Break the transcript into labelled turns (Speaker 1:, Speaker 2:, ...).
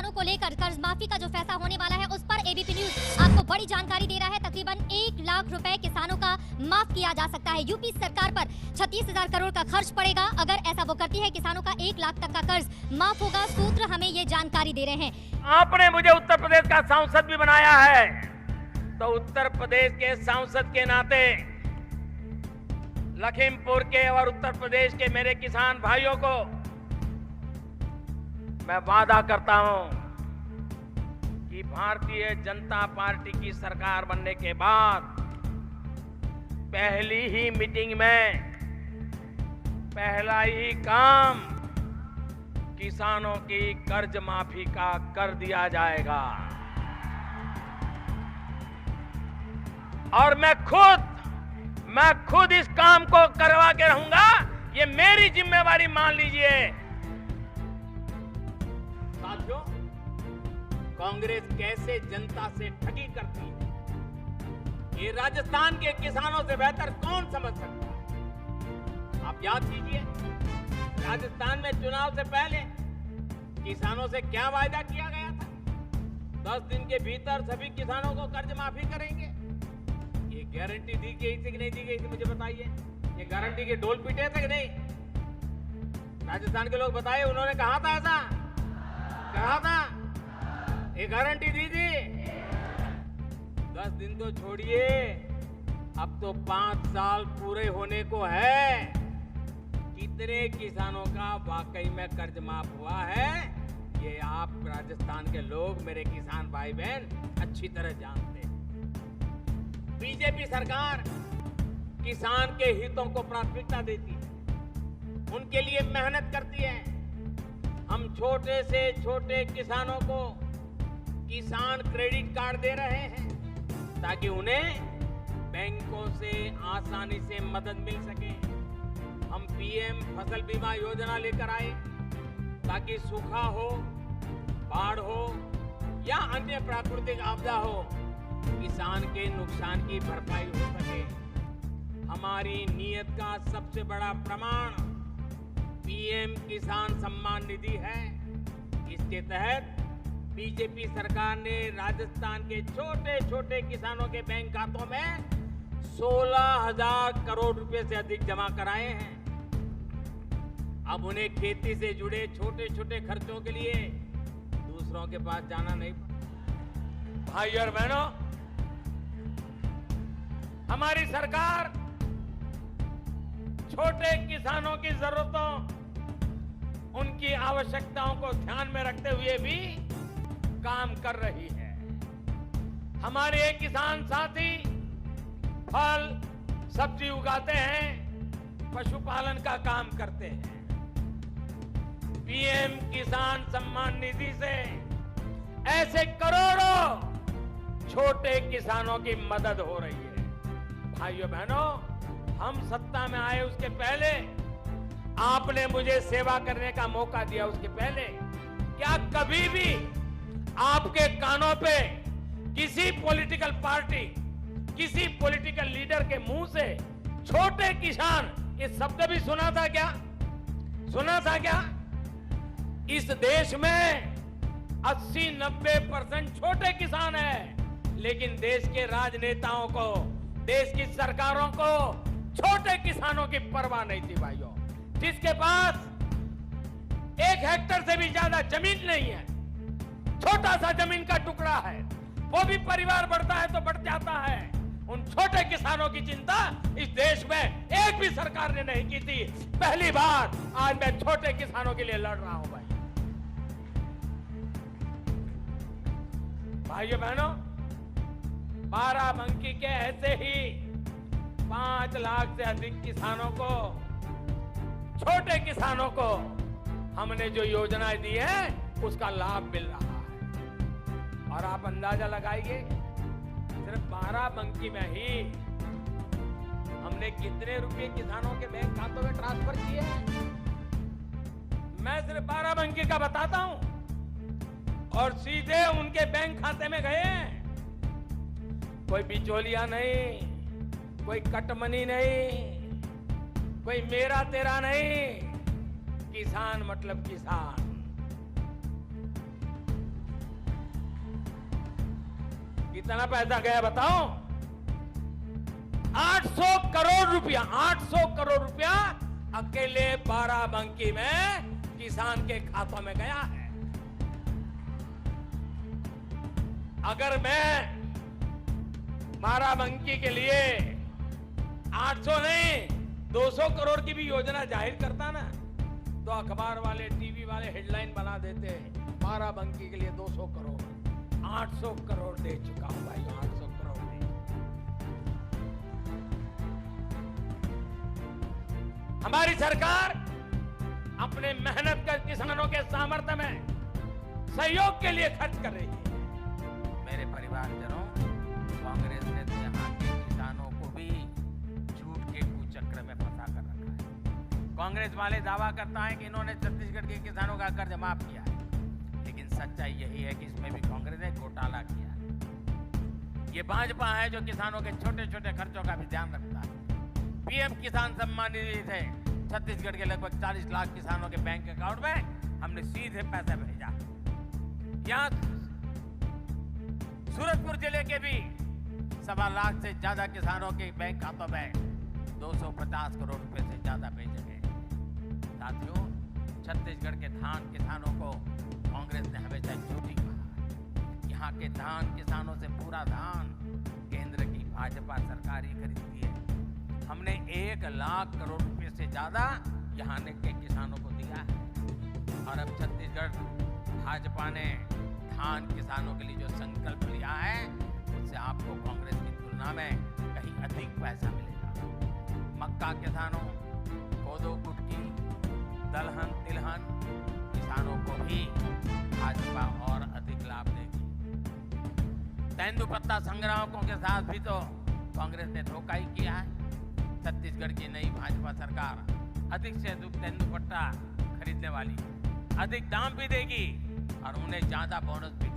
Speaker 1: किसानों को लेकर कर्ज माफी का जो फैसला होने वाला है उस पर एबीपी न्यूज आपको बड़ी जानकारी दे रहा है। तकरीबन 1 लाख रुपए किसानों का माफ किया जा सकता है। यूपी सरकार पर 36,000 करोड़ का खर्च पड़ेगा। अगर ऐसा वो करती है, किसानों का 1 लाख तक का कर्ज माफ होगा। सूत्र हमें ये जानकारी दे रहे हैं।
Speaker 2: आपने मुझे उत्तर प्रदेश का सांसद भी बनाया है, तो उत्तर प्रदेश के सांसद के नाते लखीमपुर के और उत्तर प्रदेश के मेरे किसान भाइयों को मैं वादा करता हूं कि भारतीय जनता पार्टी की सरकार बनने के बाद पहली ही मीटिंग में पहला ही काम किसानों की कर्ज माफी का कर दिया जाएगा। और मैं खुद इस काम को करवा के रहूंगा। ये मेरी जिम्मेवारी मान लीजिए। साथियों, कांग्रेस कैसे जनता से ठगी करती है, ये राजस्थान के किसानों से बेहतर कौन समझ सकता है। आप याद कीजिए, राजस्थान में चुनाव से पहले किसानों से क्या वायदा किया गया था? 10 दिन के भीतर सभी किसानों को कर्ज माफी करेंगे। ये गारंटी दी गई थी कि नहीं दी गई थी, मुझे बताइए। ये गारंटी के ढोल पीटे थे कि नहीं? राजस्थान के लोग बताइए, उन्होंने कहा था ऐसा? कहा था? ये गारंटी दी थी? 10 दिन तो छोड़िए, अब तो 5 साल पूरे होने को है। कितने किसानों का वाकई में कर्ज माफ हुआ है, ये आप राजस्थान के लोग, मेरे किसान भाई बहन अच्छी तरह जानते हैं। बीजेपी सरकार किसान के हितों को प्राथमिकता देती है, उनके लिए मेहनत करती है। हम छोटे से छोटे किसानों को किसान क्रेडिट कार्ड दे रहे हैं ताकि उन्हें बैंकों से आसानी से मदद मिल सके। हम पीएम फसल बीमा योजना लेकर आए ताकि सूखा हो, बाढ़ हो या अन्य प्राकृतिक आपदा हो, किसान के नुकसान की भरपाई हो सके। हमारी नीयत का सबसे बड़ा प्रमाण पीएम किसान सम्मान निधि है। इसके तहत बीजेपी सरकार ने राजस्थान के छोटे छोटे किसानों के बैंक खातों में 16,000 करोड़ रुपए से अधिक जमा कराए हैं। अब उन्हें खेती से जुड़े छोटे छोटे खर्चों के लिए दूसरों के पास जाना नहीं पड़ता। भाई और बहनों, हमारी सरकार छोटे किसानों की जरूरतों, उनकी आवश्यकताओं को ध्यान में रखते हुए भी काम कर रही है। हमारे किसान साथी फल सब्जी उगाते हैं, पशुपालन का काम करते हैं। पीएम किसान सम्मान निधि से ऐसे करोड़ों छोटे किसानों की मदद हो रही है। भाइयों बहनों, हम सत्ता में आए उसके पहले आपने मुझे सेवा करने का मौका दिया। उसके पहले क्या कभी भी आपके कानों पे किसी पॉलिटिकल पार्टी, किसी पॉलिटिकल लीडर के मुंह से छोटे किसान ये शब्द भी सुना था क्या? सुना था क्या? इस देश में 80-90% छोटे किसान हैं, लेकिन देश के राजनेताओं को, देश की सरकारों को छोटे किसानों की परवाह नहीं थी। भाइयों, जिसके पास 1 हेक्टेयर से भी ज्यादा जमीन नहीं है, छोटा सा जमीन का टुकड़ा है, वो भी परिवार बढ़ता है तो बढ़ जाता है, उन छोटे किसानों की चिंता इस देश में एक भी सरकार ने नहीं की थी। पहली बार आज मैं छोटे किसानों के लिए लड़ रहा हूं। भाइयों बहनों, बाराबंकी के ऐसे ही 5 लाख से अधिक किसानों को, छोटे किसानों को हमने जो योजनाएं दी है उसका लाभ मिल रहा है। और आप अंदाजा लगाइए, सिर्फ बाराबंकी में ही हमने कितने रुपए किसानों के बैंक खातों में ट्रांसफर किए हैं। मैं सिर्फ बाराबंकी का बताता हूं, और सीधे उनके बैंक खाते में गए। कोई बिचौलिया नहीं, कोई कटमनी नहीं, कोई मेरा तेरा नहीं, किसान मतलब किसान। कितना पैसा गया बताओ? 800 करोड़ रुपया, 800 करोड़ रुपया अकेले बाराबंकी में किसान के खातों में गया है। अगर मैं बाराबंकी के लिए 800 नहीं 200 करोड़ की भी योजना जाहिर करता ना, तो अखबार वाले, टीवी वाले हेडलाइन बना देते, बाराबंकी के लिए 200 करोड़। 800 करोड़ दे चुका हूं भाई, 800 करोड़ दे। हमारी सरकार अपने मेहनत कर किसानों के सामर्थ्य में सहयोग के लिए खर्च कर रही है। मेरे परिवारजनों, कांग्रेस ने तो यहाँ के किसानों को भी झूठ के कुचक्र में फंसा कर रखा है। कांग्रेस वाले दावा करता है कि इन्होंने छत्तीसगढ़ के किसानों का कर्ज माफ किया है, लेकिन सच्चाई यही है कि इसमें भी कांग्रेस ने घोटाला किया है। ये भाजपा है जो किसानों के छोटे छोटे खर्चों का भी ध्यान रखता है। पीएम किसान सम्मान निधि थे छत्तीसगढ़ के लगभग 40 लाख किसानों के बैंक अकाउंट में हमने सीधे पैसा भेजा। यहाँ सूरजपुर जिले के भी 1.25 लाख से ज्यादा किसानों के बैंक खातों में 250 करोड़ रुपए से ज्यादा भेजे गए। साथियों, छत्तीसगढ़ के धान किसानों को कांग्रेस ने हमेशा झूठी कहा। यहाँ के धान किसानों से पूरा धान केंद्र की भाजपा सरकार ही खरीदती है। हमने 1 लाख करोड़ रुपए से ज्यादा यहाँ के किसानों को दिया है। और अब छत्तीसगढ़ भाजपा ने धान किसानों के लिए जो संकल्प लिया है, उससे आपको कांग्रेस की तुलना में कहीं अधिक पैसा मिलेगा। मक्का किसानों, कोदो कुटकी, दलहन तिलहन किसानों को भी भाजपा और अधिक लाभ देगी। तेंदुपत्ता संग्राहकों के साथ भी तो कांग्रेस ने धोखा ही किया है। छत्तीसगढ़ की नई भाजपा सरकार अधिक से अधिक तेंदुपत्ता खरीदने वाली, अधिक दाम भी देगी और उन्हें ज्यादा बोनस भी